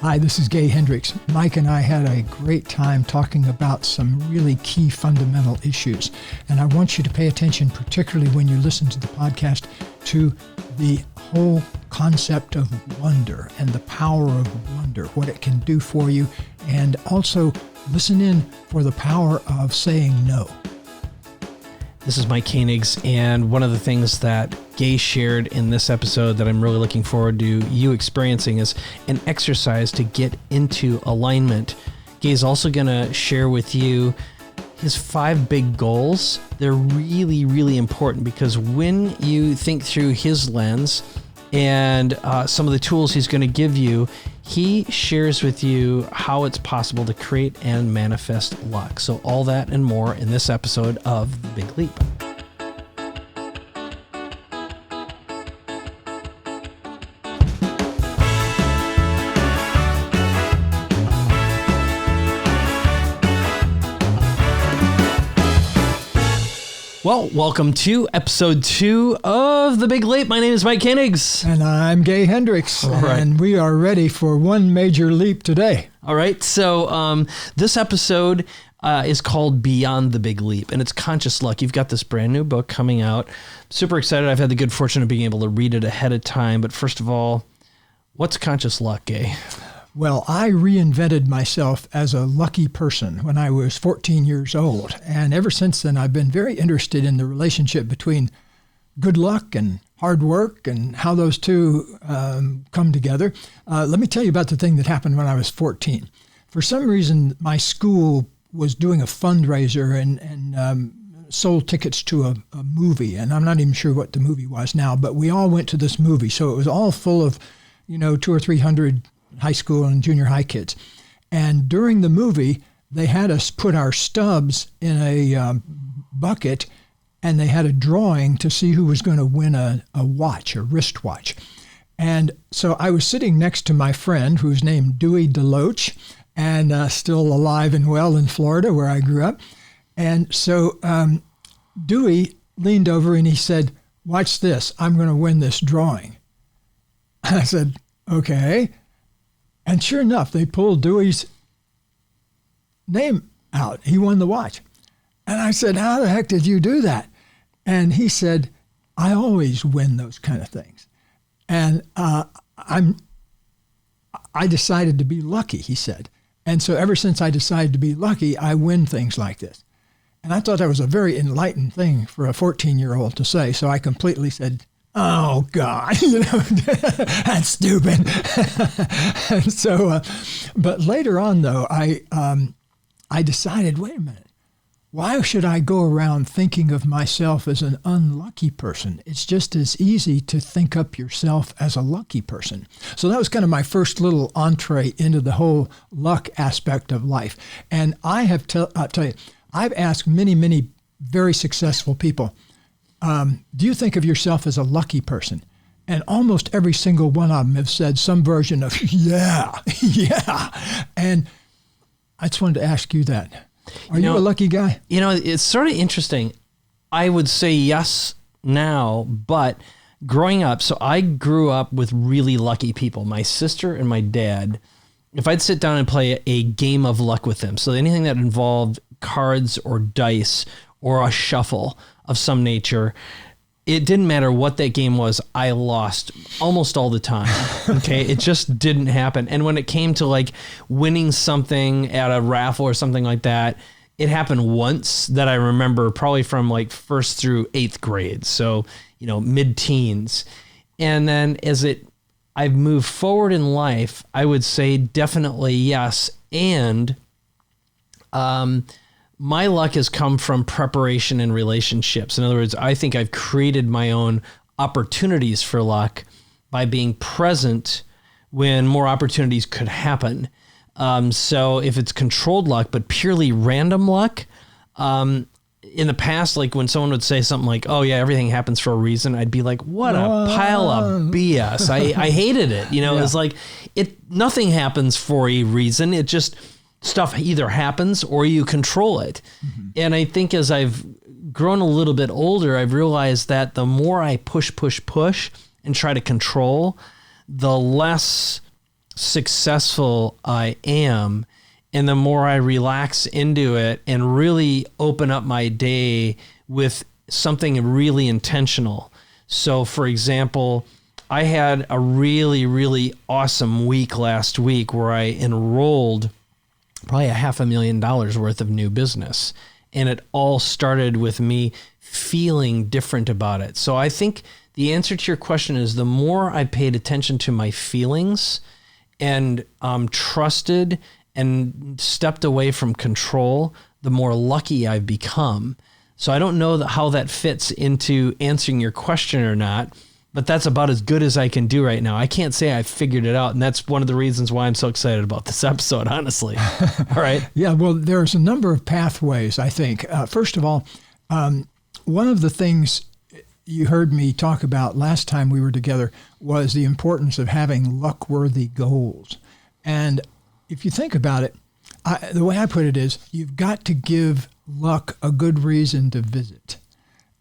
Hi, this is Gay Henricks. Mike and I had a great time talking about some really key fundamental issues. And I want you to pay attention, particularly when you listen to the podcast, to the whole concept of wonder and the power of wonder, what it can do for you. And also listen in for the power of saying no. This is Mike Koenigs, and one of the things that Gay shared in this episode that I'm really looking forward to you experiencing is an exercise to get into alignment. Gay is also going to share with you his 5 big goals. They're really, really important because when you think through his lens and some of the tools he's going to give you, he shares with you how it's possible to create and manifest luck. So all that and more in this episode of The Big Leap. Well, welcome to episode 2 of The Big Leap. My name is Mike Koenigs. And I'm Gay Henricks. All right. And we are ready for one major leap today. All right. So this episode is called Beyond the Big Leap, and it's Conscious Luck. You've got this brand new book coming out. Super excited. I've had the good fortune of being able to read it ahead of time. But first of all, what's Conscious Luck, Gay? Well, I reinvented myself as a lucky person when I was 14 years old. And ever since then, I've been very interested in the relationship between good luck and hard work and how those two come together. Let me tell you about the thing that happened when I was 14. For some reason, my school was doing a fundraiser and sold tickets to a movie. And I'm not even sure what the movie was now, but we all went to this movie. So it was all full of, 200 or 300 high school and junior high kids. And during the movie, they had us put our stubs in a bucket, and they had a drawing to see who was going to win a watch, a wristwatch. And so I was sitting next to my friend, who's named Dewey DeLoach, and still alive and well in Florida, where I grew up. And so Dewey leaned over and he said, "Watch this, I'm going to win this drawing." And I said, "Okay." And sure enough, they pulled Dewey's name out. He won the watch. And I said, "How the heck did you do that?" And he said, "I always win those kind of things. And I decided to be lucky," he said. "And so ever since I decided to be lucky, I win things like this." And I thought that was a very enlightened thing for a 14-year-old to say. So I completely said, "Oh God, that's stupid." And so, but later on though, I decided, wait a minute, why should I go around thinking of myself as an unlucky person? It's just as easy to think up yourself as a lucky person. So that was kind of my first little entree into the whole luck aspect of life. And I have, I'll tell you, I've asked many, many very successful people, do you think of yourself as a lucky person? And almost every single one of them have said some version of, yeah. And I just wanted to ask you that. Are you a lucky guy? It's sort of interesting. I would say yes now, but growing up, so I grew up with really lucky people. My sister and my dad, if I'd sit down and play a game of luck with them, so anything that involved cards or dice or a shuffle of some nature, it didn't matter what that game was, I lost almost all the time. Okay. It just didn't happen. And when it came to like winning something at a raffle or something like that, it happened once that I remember, probably from like 1st through 8th grade. So, mid-teens. And then I've moved forward in life, I would say definitely yes. And, my luck has come from preparation and relationships. In other words, I think I've created my own opportunities for luck by being present when more opportunities could happen. So if it's controlled luck, but purely random luck, in the past, like when someone would say something like, "Oh yeah, everything happens for a reason," I'd be like, what a pile of BS. I hated it. Yeah. It's like nothing happens for a reason. It just, stuff either happens or you control it. Mm-hmm. And I think as I've grown a little bit older, I've realized that the more I push and try to control, the less successful I am, and the more I relax into it and really open up my day with something really intentional. So, for example, I had a really, really awesome week last week where I enrolled probably $500,000 worth of new business. And it all started with me feeling different about it. So I think the answer to your question is the more I paid attention to my feelings and trusted and stepped away from control, the more lucky I've become. So I don't know how that fits into answering your question or not, but that's about as good as I can do right now. I can't say I figured it out, and that's one of the reasons why I'm so excited about this episode, honestly. All right. Yeah, well, there's a number of pathways, I think. First of all, one of the things you heard me talk about last time we were together was the importance of having luck-worthy goals. And if you think about it, the way I put it is you've got to give luck a good reason to visit.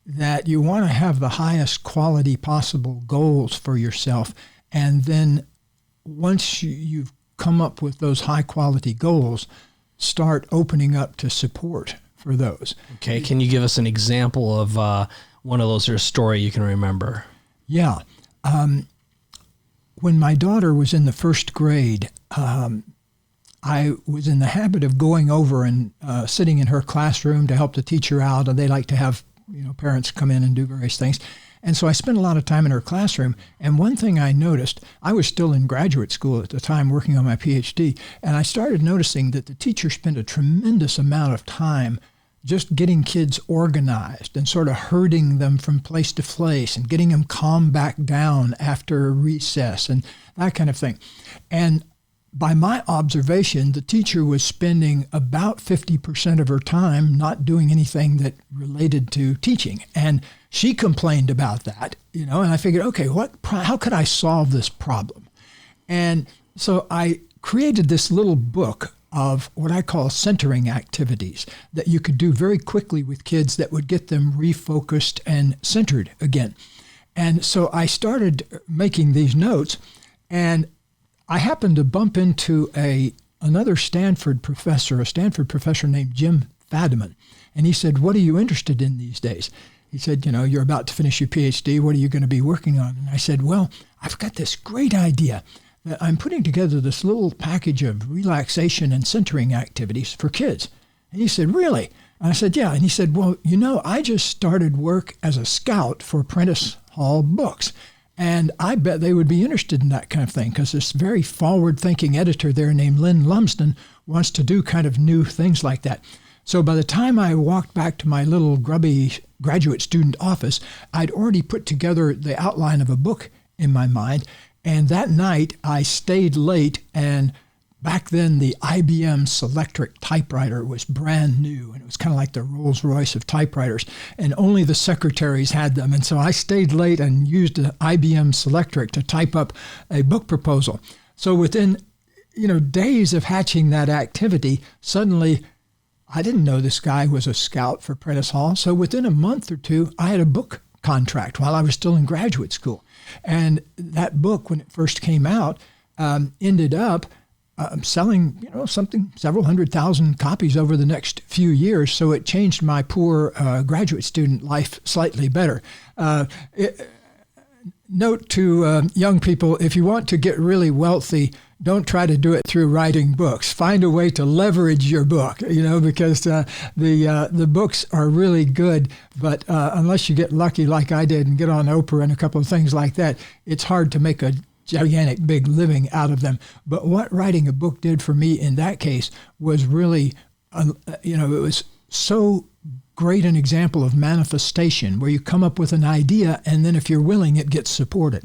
That you want to have the highest quality possible goals for yourself. And then once you've come up with those high quality goals, start opening up to support for those. Okay. Can you give us an example of one of those or a story you can remember? Yeah. When my daughter was in the first grade, I was in the habit of going over and sitting in her classroom to help the teacher out, and they like to have parents come in and do various things. And so I spent a lot of time in her classroom. And one thing I noticed, I was still in graduate school at the time working on my PhD, and I started noticing that the teacher spent a tremendous amount of time just getting kids organized and sort of herding them from place to place and getting them calmed back down after recess and that kind of thing. And by my observation, the teacher was spending about 50% of her time not doing anything that related to teaching. And she complained about that, and I figured, okay, how could I solve this problem? And so I created this little book of what I call centering activities that you could do very quickly with kids that would get them refocused and centered again. And so I started making these notes, and I happened to bump into another Stanford professor named Jim Fadiman. And he said, "What are you interested in these days?" He said, "You're about to finish your PhD. What are you going to be working on?" And I said, "Well, I've got this great idea that I'm putting together this little package of relaxation and centering activities for kids." And he said, "Really?" And I said, "Yeah." And he said, "Well, I just started work as a scout for Prentice Hall Books. And I bet they would be interested in that kind of thing because this very forward-thinking editor there named Lynn Lumsden wants to do kind of new things like that." So by the time I walked back to my little grubby graduate student office, I'd already put together the outline of a book in my mind. And that night I stayed late, and back then the IBM Selectric typewriter was brand new, and it was kind of like the Rolls-Royce of typewriters, and only the secretaries had them. And so I stayed late and used the IBM Selectric to type up a book proposal. So within days of hatching that activity, suddenly I didn't know this guy was a scout for Prentice Hall. So within a month or two, I had a book contract while I was still in graduate school. And that book, when it first came out, ended up selling, several 100,000 copies over the next few years. So it changed my poor graduate student life slightly better. Note to young people, if you want to get really wealthy, don't try to do it through writing books. Find a way to leverage your book, because the books are really good. But unless you get lucky like I did and get on Oprah and a couple of things like that, it's hard to make a gigantic big living out of them. But what writing a book did for me in that case was really, it was so great an example of manifestation where you come up with an idea and then if you're willing, it gets supported.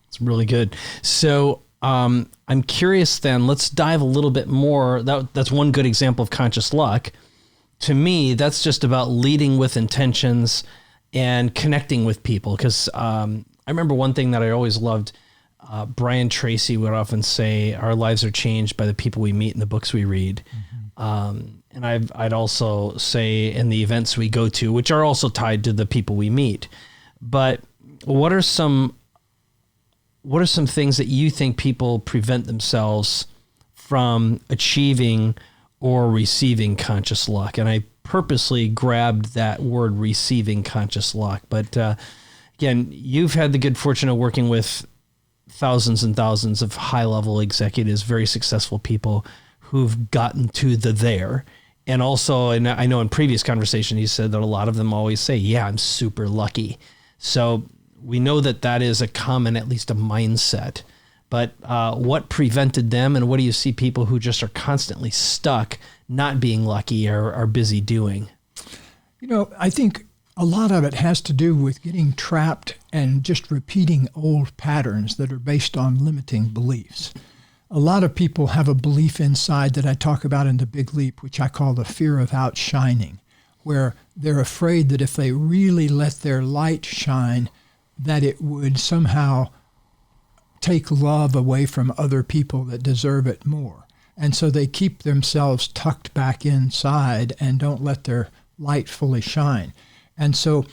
It's really good. So I'm curious then, let's dive a little bit more. That's one good example of conscious luck. To me, that's just about leading with intentions and connecting with people. Because I remember one thing that I always loved, Brian Tracy would often say, our lives are changed by the people we meet and the books we read. Mm-hmm. And I'd also say in the events we go to, which are also tied to the people we meet. But what are some what are some things that you think people prevent themselves from achieving or receiving conscious luck? And I purposely grabbed that word, receiving conscious luck. But again, you've had the good fortune of working with thousands and thousands of high-level executives, very successful people who've gotten to the there. And also, and I know in previous conversation, you said that a lot of them always say, yeah, I'm super lucky. So we know that that is a common, at least a mindset. But what prevented them, and what do you see people who just are constantly stuck, not being lucky, or are busy doing? I think a lot of it has to do with getting trapped and just repeating old patterns that are based on limiting beliefs. A lot of people have a belief inside that I talk about in The Big Leap, which I call the fear of outshining, where they're afraid that if they really let their light shine, that it would somehow take love away from other people that deserve it more. And so they keep themselves tucked back inside and don't let their light fully shine. And so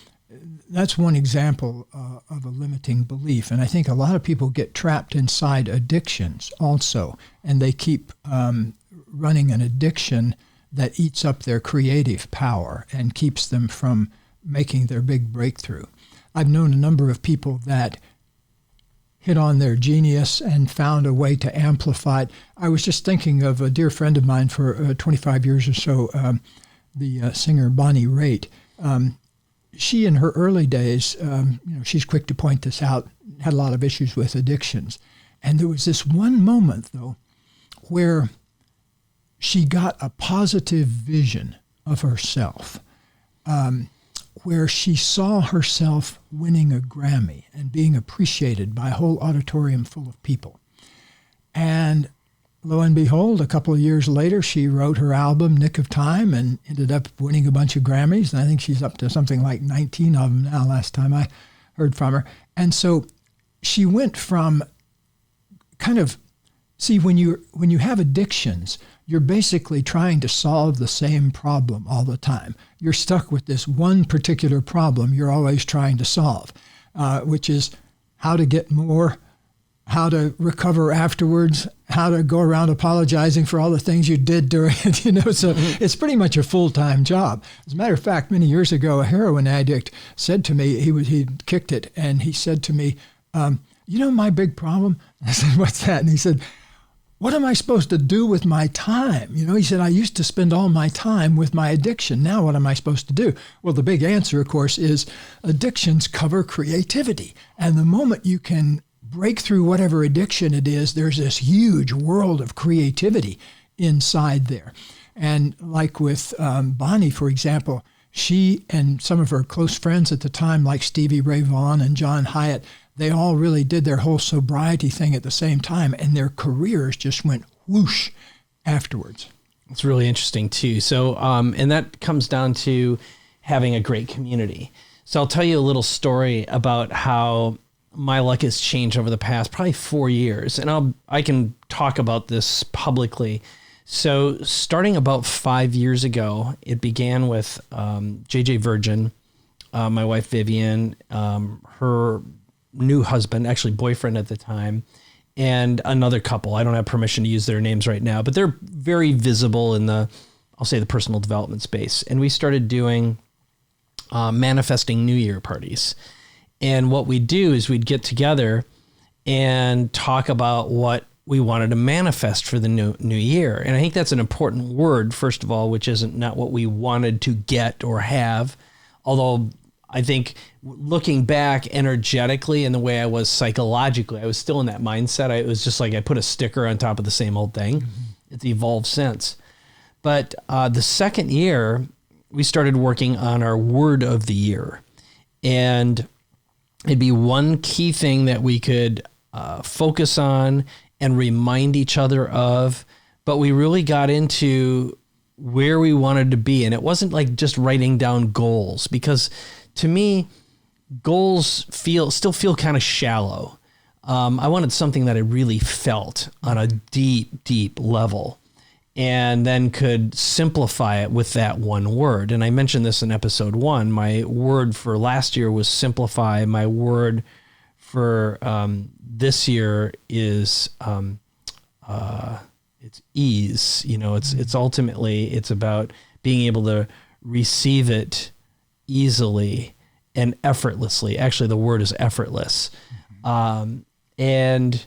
that's one example of a limiting belief. And I think a lot of people get trapped inside addictions also, and they keep running an addiction that eats up their creative power and keeps them from making their big breakthrough. I've known a number of people that hit on their genius and found a way to amplify it. I was just thinking of a dear friend of mine for 25 years or so, the singer Bonnie Raitt. She, in her early days, she's quick to point this out, had a lot of issues with addictions. And there was this one moment, though, where she got a positive vision of herself, where she saw herself winning a Grammy and being appreciated by a whole auditorium full of people. And lo and behold, a couple of years later, she wrote her album, Nick of Time, and ended up winning a bunch of Grammys. And I think she's up to something like 19 of them now, last time I heard from her. And so she went from when you have addictions, you're basically trying to solve the same problem all the time. You're stuck with this one particular problem you're always trying to solve, which is how to get more, how to recover afterwards, how to go around apologizing for all the things you did during it, so it's pretty much a full-time job. As a matter of fact, many years ago, a heroin addict said to me, he'd kicked it, and he said to me, my big problem? I said, what's that? And he said, what am I supposed to do with my time? He said, I used to spend all my time with my addiction. Now what am I supposed to do? Well, the big answer, of course, is addictions cover creativity. And the moment you can break through whatever addiction it is, there's this huge world of creativity inside there. And like with Bonnie, for example, she and some of her close friends at the time, like Stevie Ray Vaughan and John Hyatt, they all really did their whole sobriety thing at the same time, and their careers just went whoosh afterwards. It's really interesting too. So, and that comes down to having a great community. So I'll tell you a little story about how my luck has changed over the past probably 4 years, and I can talk about this publicly. So starting about 5 years ago, it began with JJ Virgin, my wife Vivian, her new husband, actually boyfriend at the time, and another couple. I don't have permission to use their names right now, but they're very visible in the personal development space. And we started doing manifesting New Year parties. And what we'd do is we'd get together and talk about what we wanted to manifest for the new year. And I think that's an important word, first of all, which isn't not what we wanted to get or have. Although I think looking back energetically and the way I was psychologically, I was still in that mindset. It was just like I put a sticker on top of the same old thing. Mm-hmm. It's evolved since. But the second year, we started working on our word of the year. And it'd be one key thing that we could focus on and remind each other of. But we really got into where we wanted to be. And it wasn't like just writing down goals, because to me, goals still feel kind of shallow. I wanted something that I really felt on a deep, deep level, and then could simplify it with that one word. And I mentioned this in episode 1. My word for last year was simplify. My word for this year is it's ease. It's ultimately, it's about being able to receive it easily and effortlessly. Actually, the word is effortless. And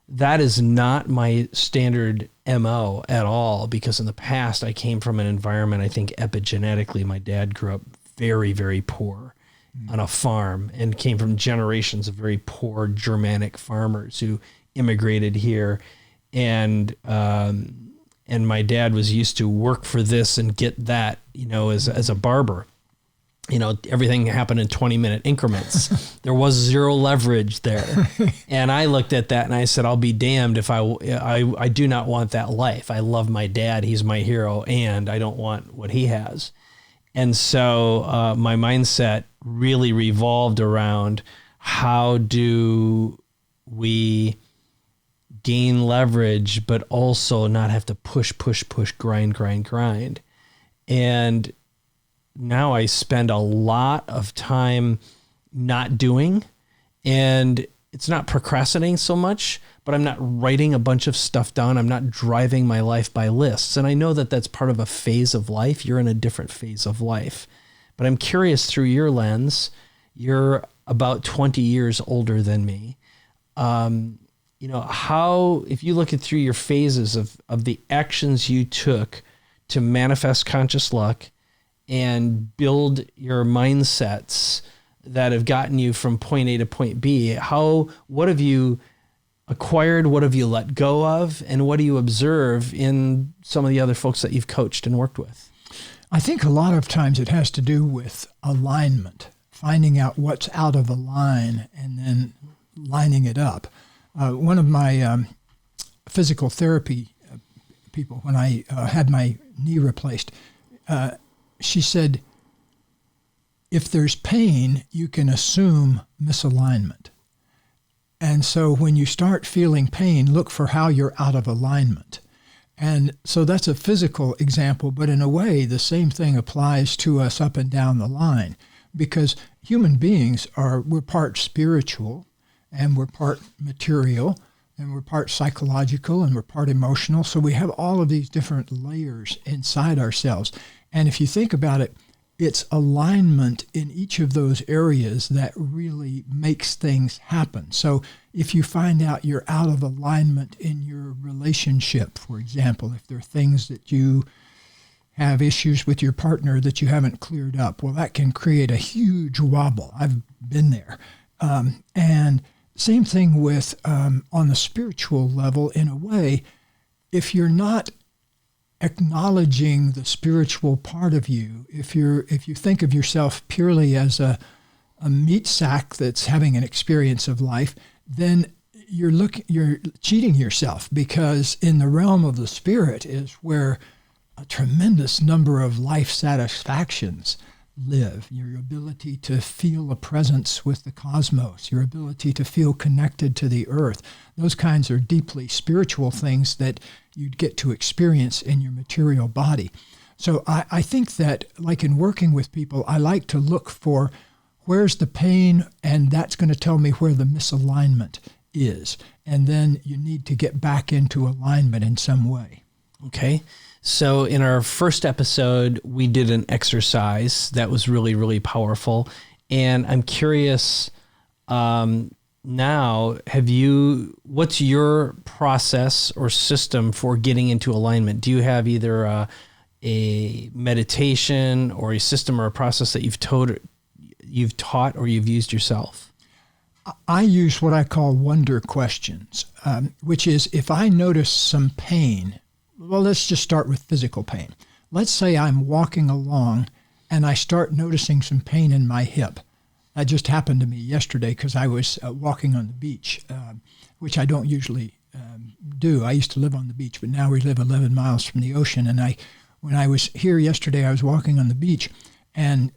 that is not my standard MO at all, because in the past I came from an environment, I think epigenetically, my dad grew up very, very poor on a farm and came from generations of very poor Germanic farmers who immigrated here. And my dad was used to work for this and get that, as a barber. Everything happened in 20-minute increments. There was zero leverage there. And I looked at that and I said, I'll be damned if I do not want that life. I love my dad. He's my hero, and I don't want what he has. And so my mindset really revolved around, how do we gain leverage, but also not have to push, grind. And now I spend a lot of time not doing, and it's not procrastinating so much, but I'm not writing a bunch of stuff down. I'm not driving my life by lists. And I know that that's part of a phase of life. You're in a different phase of life, but I'm curious, through your lens, you're about 20 years older than me. How, if you look at through your phases of the actions you took to manifest conscious luck and build your mindsets that have gotten you from point A to point B, what have you acquired? What have you let go of? And what do you observe in some of the other folks that you've coached and worked with? I think a lot of times it has to do with alignment, finding out what's out of a line and then lining it up. One of my physical therapy people, when I had my knee replaced, she said, if there's pain, you can assume misalignment. And so when you start feeling pain, look for how you're out of alignment. And so that's a physical example, but in a way, the same thing applies to us up and down the line, because human beings we're part spiritual, and we're part material, and we're part psychological, and we're part emotional. So we have all of these different layers inside ourselves. And if you think about it, it's alignment in each of those areas that really makes things happen. So if you find out you're out of alignment in your relationship, for example, if there are things that you have issues with your partner that you haven't cleared up, well, that can create a huge wobble. I've been there. And same thing with on the spiritual level, in a way, if you're not acknowledging the spiritual part of you, if you think of yourself purely as a meat sack that's having an experience of life, then you're cheating yourself, because in the realm of the spirit is where a tremendous number of life satisfactions live. Your ability to feel a presence with the cosmos, your ability to feel connected to the earth. Those kinds are deeply spiritual things that you'd get to experience in your material body. So I think that, like in working with people, I like to look for where's the pain, and that's going to tell me where the misalignment is. And then you need to get back into alignment in some way. Okay. So in our first episode, we did an exercise that was really, really powerful. And I'm curious, now, what's your process or system for getting into alignment? Do you have either a meditation or a system or a process that you've taught or you've used yourself? I use what I call wonder questions, which is, if I notice some pain, well, let's just start with physical pain. Let's say I'm walking along and I start noticing some pain in my hip. That just happened to me yesterday because I was walking on the beach, which I don't usually do. I used to live on the beach, but now we live 11 miles from the ocean. And when I was here yesterday, I was walking on the beach, and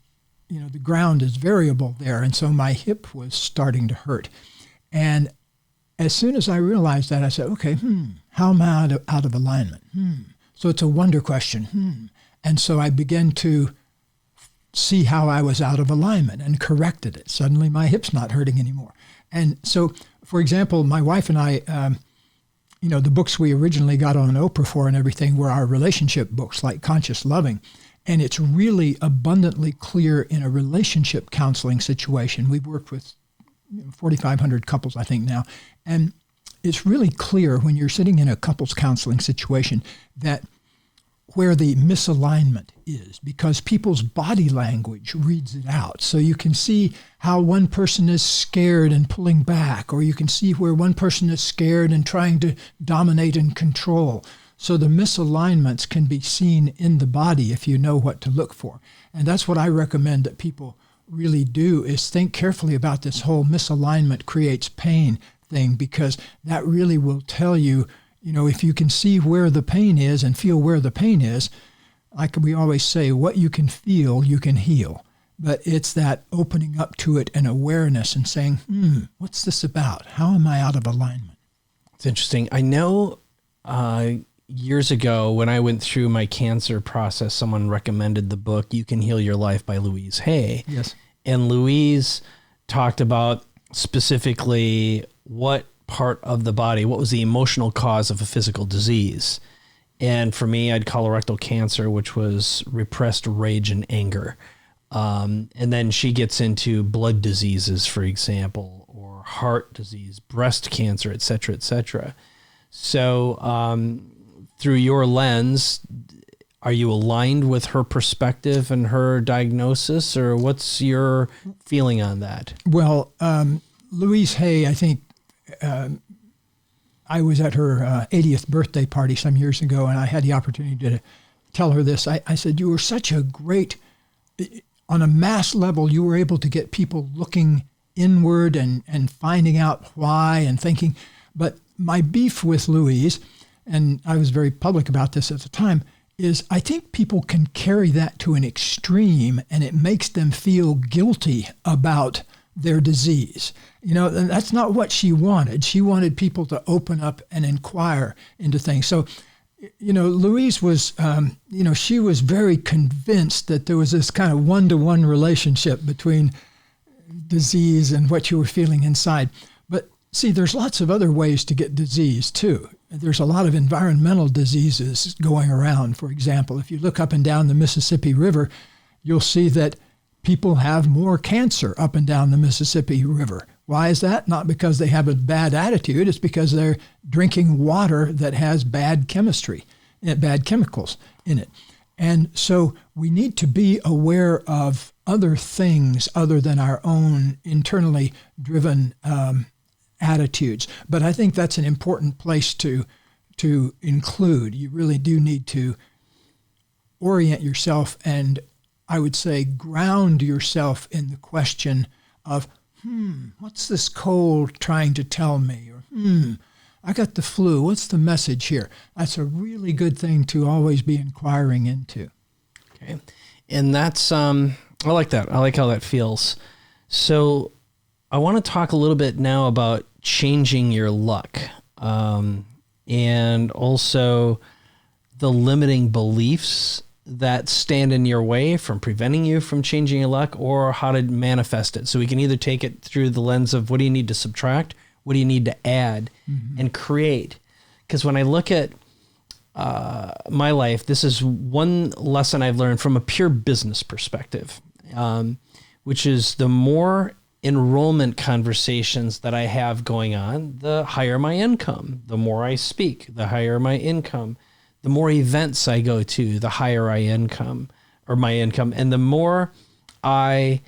the ground is variable there, and so my hip was starting to hurt. And as soon as I realized that, I said, okay, how am I out of alignment? So it's a wonder question. And so I began to see how I was out of alignment and corrected it. Suddenly my hip's not hurting anymore. And so, for example, my wife and I, the books we originally got on Oprah for and everything were our relationship books, like Conscious Loving. And it's really abundantly clear in a relationship counseling situation. We've worked with 4,500 couples, I think now. And it's really clear when you're sitting in a couples counseling situation that where the misalignment is, because people's body language reads it out. So you can see how one person is scared and pulling back, or you can see where one person is scared and trying to dominate and control. So the misalignments can be seen in the body if you know what to look for. And that's what I recommend that people really do, is think carefully about this whole misalignment creates pain thing, because that really will tell you, if you can see where the pain is and feel where the pain is, like we always say, what you can feel, you can heal. But it's that opening up to it and awareness and saying, what's this about? How am I out of alignment? It's interesting. I know years ago when I went through my cancer process, someone recommended the book You Can Heal Your Life by Louise Hay. Yes. And Louise talked about specifically what part of the body, what was the emotional cause of a physical disease. And for me, I'd colorectal cancer, which was repressed rage and anger. And then she gets into blood diseases, for example, or heart disease, breast cancer, et cetera, et cetera. So through your lens, are you aligned with her perspective and her diagnosis, or what's your feeling on that? Well, Louise Hay, I think, I was at her 80th birthday party some years ago, and I had the opportunity to tell her this. I said, you were such a great, on a mass level, you were able to get people looking inward and finding out why and thinking. But my beef with Louise, and I was very public about this at the time, is I think people can carry that to an extreme, and it makes them feel guilty about their disease. And that's not what she wanted. She wanted people to open up and inquire into things. So, Louise was, she was very convinced that there was this kind of one-to-one relationship between disease and what you were feeling inside. But see, there's lots of other ways to get disease too. There's a lot of environmental diseases going around. For example, if you look up and down the Mississippi River, you'll see that people have more cancer up and down the Mississippi River. Why is that? Not because they have a bad attitude. It's because they're drinking water that has bad chemistry, bad chemicals in it. And so we need to be aware of other things other than our own internally driven attitudes. But I think that's an important place to include. You really do need to orient yourself and, I would say, ground yourself in the question of, what's this cold trying to tell me? Or, I got the flu. What's the message here? That's a really good thing to always be inquiring into. Okay. And that's, I like that. I like how that feels. So I want to talk a little bit now about changing your luck, and also the limiting beliefs that stand in your way from preventing you from changing your luck, or how to manifest it. So we can either take it through the lens of what do you need to subtract, what do you need to add, and create. Because when I look at my life, this is one lesson I've learned from a pure business perspective, which is the more enrollment conversations that I have going on, the higher my income. The more I speak, the higher my income. The more events I go to, the higher my income. And the more I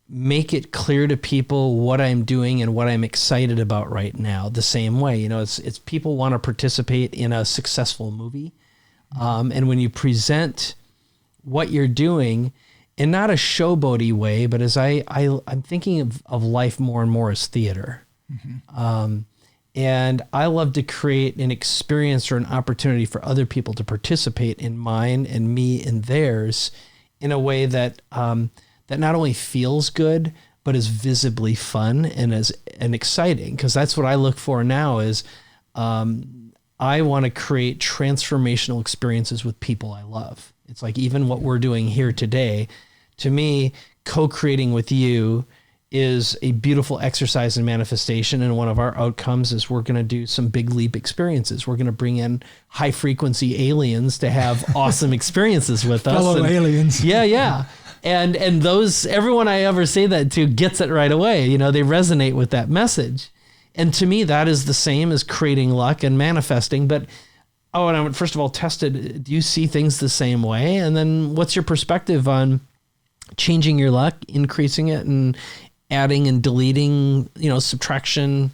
make it clear to people what I'm doing and what I'm excited about right now, the same way, it's people want to participate in a successful movie. And when you present what you're doing in not a showboaty way, but as I'm thinking of life more and more as theater. And I love to create an experience or an opportunity for other people to participate in mine and me and theirs in a way that that not only feels good, but is visibly fun and exciting. Because that's what I look for now is I want to create transformational experiences with people I love. It's like even what we're doing here today, to me, co-creating with you is a beautiful exercise in manifestation. And one of our outcomes is we're going to do some big leap experiences. We're going to bring in high frequency aliens to have awesome experiences with us. Fellow aliens. Yeah. And those, everyone I ever say that to gets it right away. You know, they resonate with that message. And to me, that is the same as creating luck and manifesting. But, and I would first of all test it. Do you see things the same way? And then what's your perspective on changing your luck, increasing it, and adding and deleting, subtraction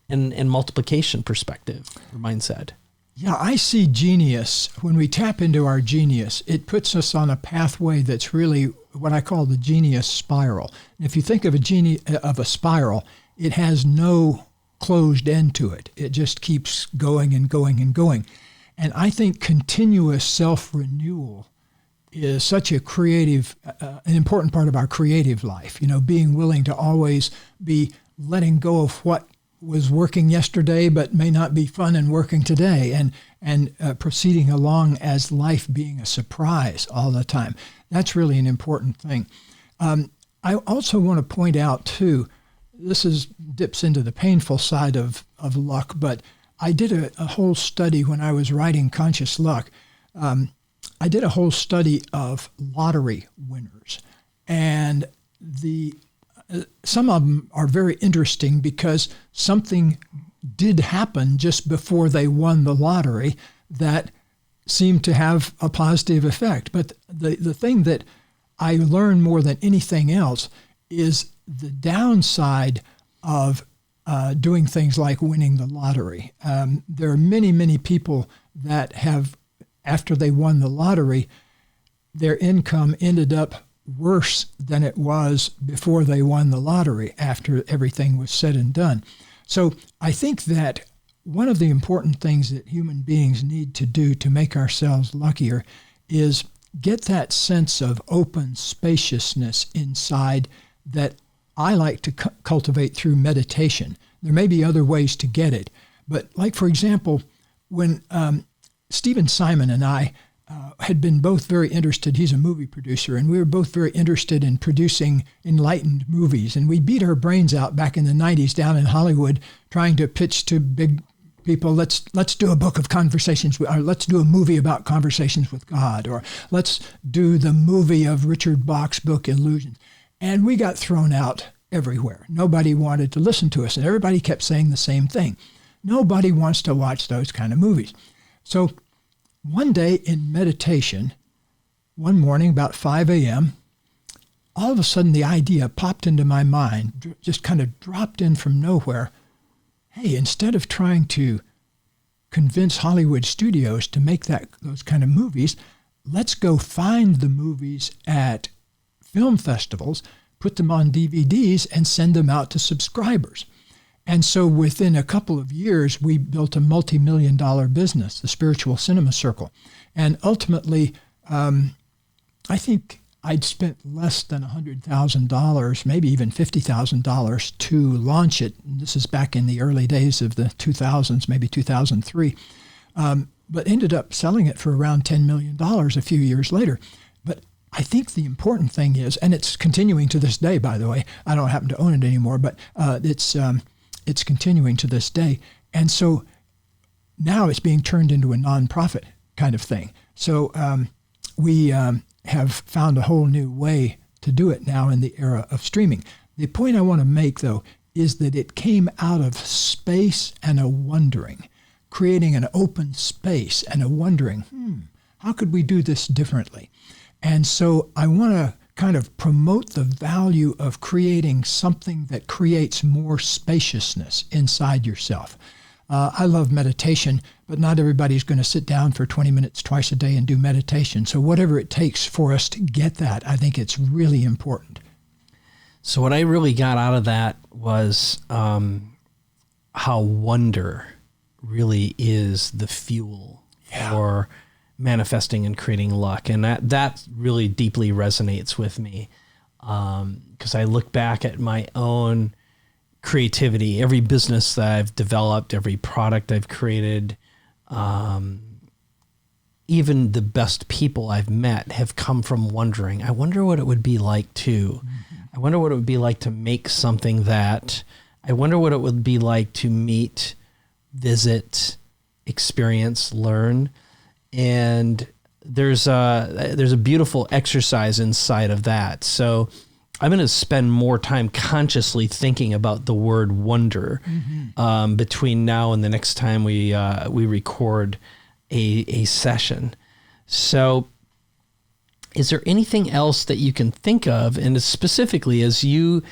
and multiplication perspective or mindset? Yeah, I see genius. When we tap into our genius, it puts us on a pathway that's really what I call the genius spiral. And if you think of a spiral, it has no closed end to it. It just keeps going and going and going. And I think continuous self-renewal is such a creative, an important part of our creative life. Being willing to always be letting go of what was working yesterday, but may not be fun and working today, and proceeding along as life being a surprise all the time. That's really an important thing. I also want to point out too, dips into the painful side of luck, but I did a whole study when I was writing Conscious Luck. I did a whole study of lottery winners, and some of them are very interesting because something did happen just before they won the lottery that seemed to have a positive effect. But the thing that I learned more than anything else is the downside of doing things like winning the lottery. There are many, many people that have, after they won the lottery, their income ended up worse than it was before they won the lottery, after everything was said and done. So I think that one of the important things that human beings need to do to make ourselves luckier is get that sense of open spaciousness inside that I like to cultivate through meditation. There may be other ways to get it, but like, for example, when Stephen Simon and I had been both very interested. He's a movie producer, and we were both very interested in producing enlightened movies. And we beat our brains out back in the 90s down in Hollywood trying to pitch to big people, let's do a book of conversations, or let's do a movie about conversations with God, or let's do the movie of Richard Bach's book, Illusions. And we got thrown out everywhere. Nobody wanted to listen to us, and everybody kept saying the same thing. Nobody wants to watch those kind of movies. So one day in meditation, one morning about 5 a.m., all of a sudden the idea popped into my mind, just kind of dropped in from nowhere. Hey, instead of trying to convince Hollywood studios to make those kind of movies, let's go find the movies at film festivals, put them on DVDs, and send them out to subscribers. And so within a couple of years, we built a multi-million-dollar business, the Spiritual Cinema Circle. And ultimately, I think I'd spent less than $100,000, maybe even $50,000 to launch it. And this is back in the early days of the 2000s, maybe 2003, but ended up selling it for around $10 million a few years later. But I think the important thing is, and it's continuing to this day, by the way, I don't happen to own it anymore, but it's continuing to this day. And so now it's being turned into a nonprofit kind of thing. So we have found a whole new way to do it now in the era of streaming. The point I want to make, though, is that it came out of space and a wondering, creating an open space and a wondering, how could we do this differently? And so I want to kind of promote the value of creating something that creates more spaciousness inside yourself. I love meditation, but not everybody's going to sit down for 20 minutes twice a day and do meditation. So whatever it takes for us to get that, I think it's really important. So what I really got out of that was how wonder really is the fuel for manifesting and creating luck. And that really deeply resonates with me because I look back at my own creativity, every business that I've developed, every product I've created, even the best people I've met have come from wondering, I wonder what it would be like to. I wonder what it would be like to make something that. I wonder what it would be like to meet, visit, experience, learn. And there's a beautiful exercise inside of that. So I'm going to spend more time consciously thinking about the word wonder between now and the next time we record a session. So is there anything else that you can think of? And specifically as you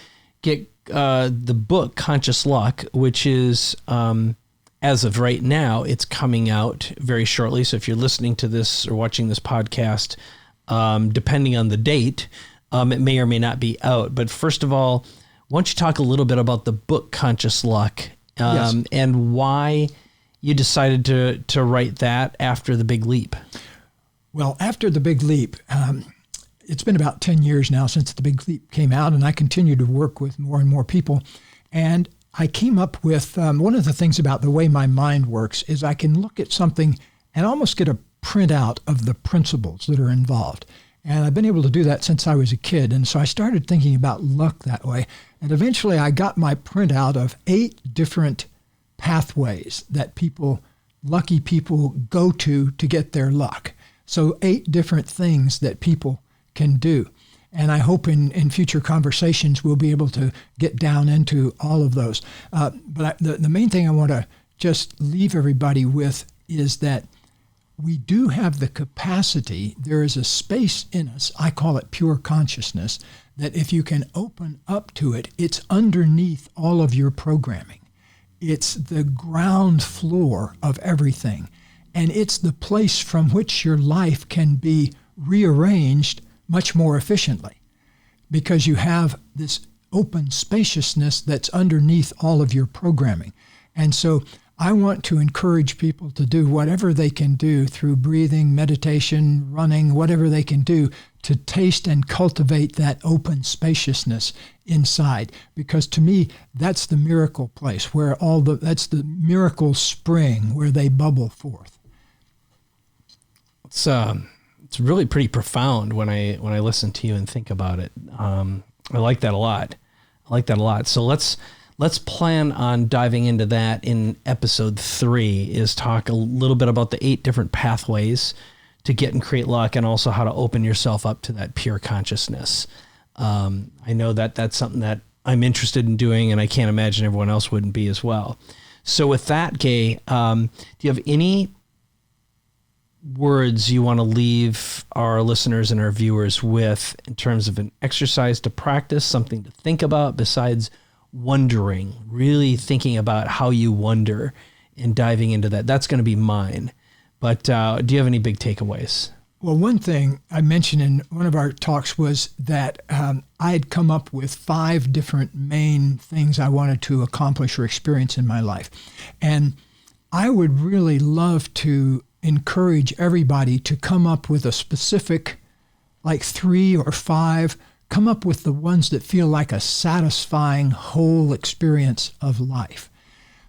get the book Conscious Luck, which is, as of right now, it's coming out very shortly. So if you're listening to this or watching this podcast, depending on the date, it may or may not be out. But first of all, why don't you talk a little bit about the book Conscious Luck Yes. and why you decided to write that after The Big Leap? Well, after The Big Leap, it's been about 10 years now since The Big Leap came out, and I continue to work with more and more people. And I came up with one of the things about the way my mind works is I can look at something and almost get a printout of the principles that are involved. And I've been able to do that since I was a kid. And so I started thinking about luck that way. And eventually I got my printout of 8 different pathways that lucky people go to get their luck. So 8 different things that people can do. And I hope in future conversations we'll be able to get down into all of those. But the main thing I want to just leave everybody with is that we do have the capacity. There is a space in us, I call it pure consciousness, that if you can open up to it, it's underneath all of your programming. It's the ground floor of everything. And it's the place from which your life can be rearranged much more efficiently, because you have this open spaciousness that's underneath all of your programming. And so I want to encourage people to do whatever they can do through breathing, meditation, running, whatever they can do to taste and cultivate that open spaciousness inside. Because to me, that's the miracle place where that's the miracle spring where they bubble forth. It's really pretty profound when I listen to you and think about it. I like that a lot. So let's plan on diving into that in episode 3, is talk a little bit about the 8 different pathways to get and create luck, and also how to open yourself up to that pure consciousness. I know that that's something that I'm interested in doing, and I can't imagine everyone else wouldn't be as well. So with that, Gay, do you have any words you want to leave our listeners and our viewers with in terms of an exercise to practice, something to think about besides wondering, really thinking about how you wonder and diving into that? That's going to be mine. But do you have any big takeaways? Well, one thing I mentioned in one of our talks was that I had come up with 5 different main things I wanted to accomplish or experience in my life. And I would really love to encourage everybody to come up with a specific, like 3 or 5, come up with the ones that feel like a satisfying whole experience of life.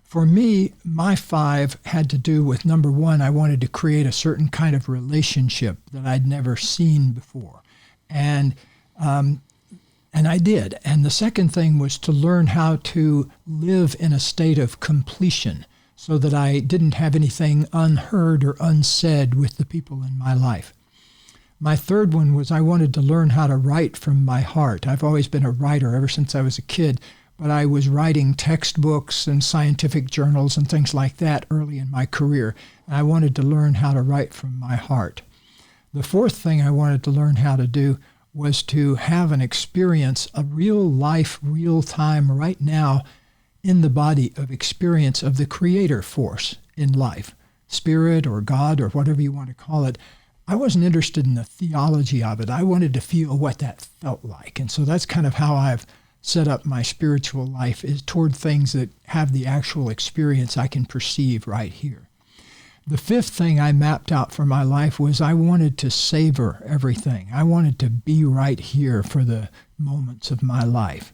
For me, my 5 had to do with, number 1, I wanted to create a certain kind of relationship that I'd never seen before. And I did. And the second thing was to learn how to live in a state of completion, so that I didn't have anything unheard or unsaid with the people in my life. My third one was I wanted to learn how to write from my heart. I've always been a writer ever since I was a kid, but I was writing textbooks and scientific journals and things like that early in my career. And I wanted to learn how to write from my heart. The fourth thing I wanted to learn how to do was to have an experience, a real life, real time, right now, in the body of experience of the creator force in life, spirit or God or whatever you want to call it. I wasn't interested in the theology of it. I wanted to feel what that felt like. And so that's kind of how I've set up my spiritual life, is toward things that have the actual experience I can perceive right here. The fifth thing I mapped out for my life was I wanted to savor everything. I wanted to be right here for the moments of my life.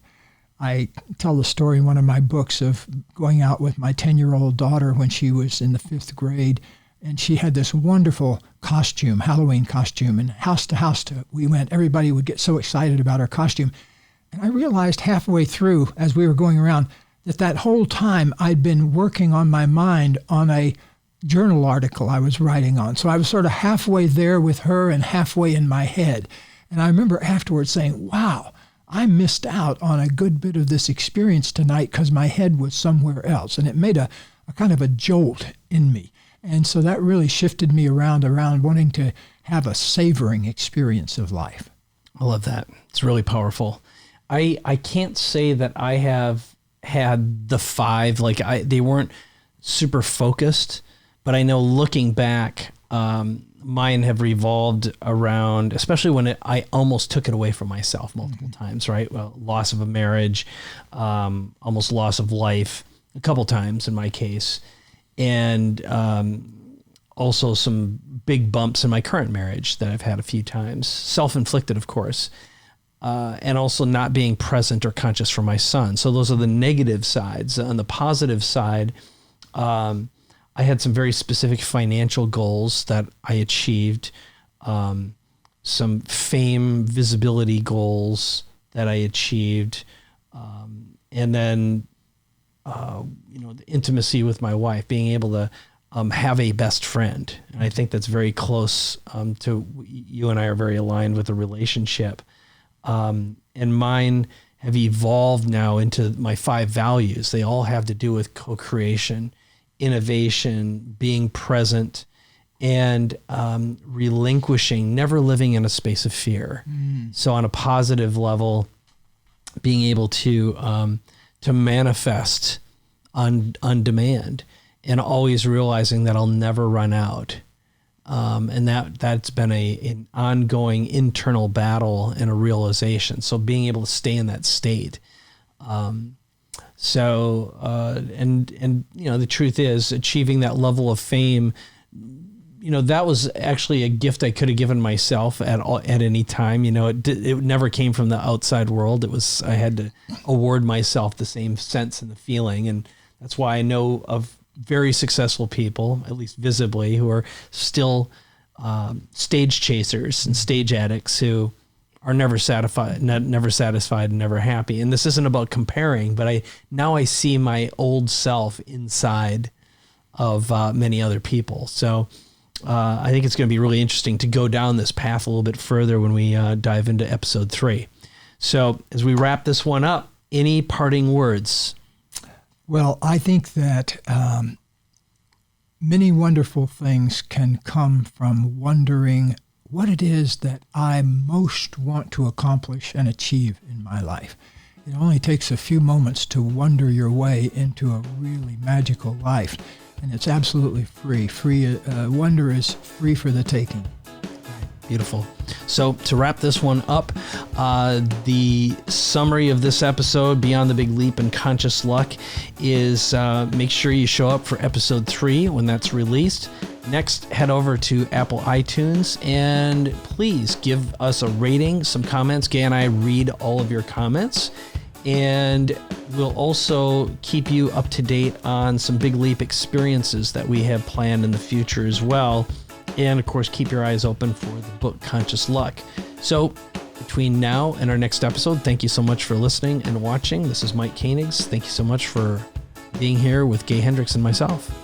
I tell the story in one of my books of going out with my 10-year-old daughter when she was in the 5th grade, and she had this wonderful costume, Halloween costume, and house to house we went. Everybody would get so excited about her costume. And I realized halfway through, as we were going around, that whole time I'd been working on my mind on a journal article I was writing on. So I was sort of halfway there with her and halfway in my head. And I remember afterwards saying, wow, I missed out on a good bit of this experience tonight because my head was somewhere else. And it made a kind of a jolt in me. And so that really shifted me around wanting to have a savoring experience of life. I love that. It's really powerful. I can't say that I have had the 5, they weren't super focused, but I know looking back, mine have revolved around, especially when I almost took it away from myself multiple times, right? Well, loss of a marriage, almost loss of life a couple times in my case. And also some big bumps in my current marriage that I've had a few times, self-inflicted, of course, and also not being present or conscious for my son. So those are the negative sides. On the positive side, I had some very specific financial goals that I achieved, some fame, visibility goals that I achieved, and then the intimacy with my wife, being able to have a best friend. And I think that's very close to you and I are very aligned with the relationship. And mine have evolved now into my 5 values. They all have to do with co-creation, innovation, being present, and relinquishing, never living in a space of fear. So on a positive level, being able to manifest on demand, and always realizing that I'll never run out. And that's been an ongoing internal battle and a realization. So being able to stay in that state. The truth is, achieving that level of fame, that was actually a gift I could have given myself at any time. It never came from the outside world. I had to award myself the same sense and the feeling. And that's why I know of very successful people, at least visibly, who are still stage chasers and stage addicts who are never satisfied and never happy. And this isn't about comparing, but I see my old self inside of many other people. So I think it's going to be really interesting to go down this path a little bit further when we dive into episode 3. So as we wrap this one up, any parting words? Well, I think that many wonderful things can come from wondering what it is that I most want to accomplish and achieve in my life. It only takes a few moments to wonder your way into a really magical life, and it's absolutely free. Wonder is free for the taking. Beautiful. So to wrap this one up, the summary of this episode, Beyond the Big Leap and Conscious Luck, is make sure you show up for episode 3 when that's released. Next, head over to Apple iTunes and please give us a rating, some comments. Gay and I read all of your comments, and we'll also keep you up to date on some Big Leap experiences that we have planned in the future as well. And of course, keep your eyes open for the book Conscious Luck. So between now and our next episode, thank you so much for listening and watching. This is Mike Koenigs. Thank you so much for being here with Gay Henricks and myself.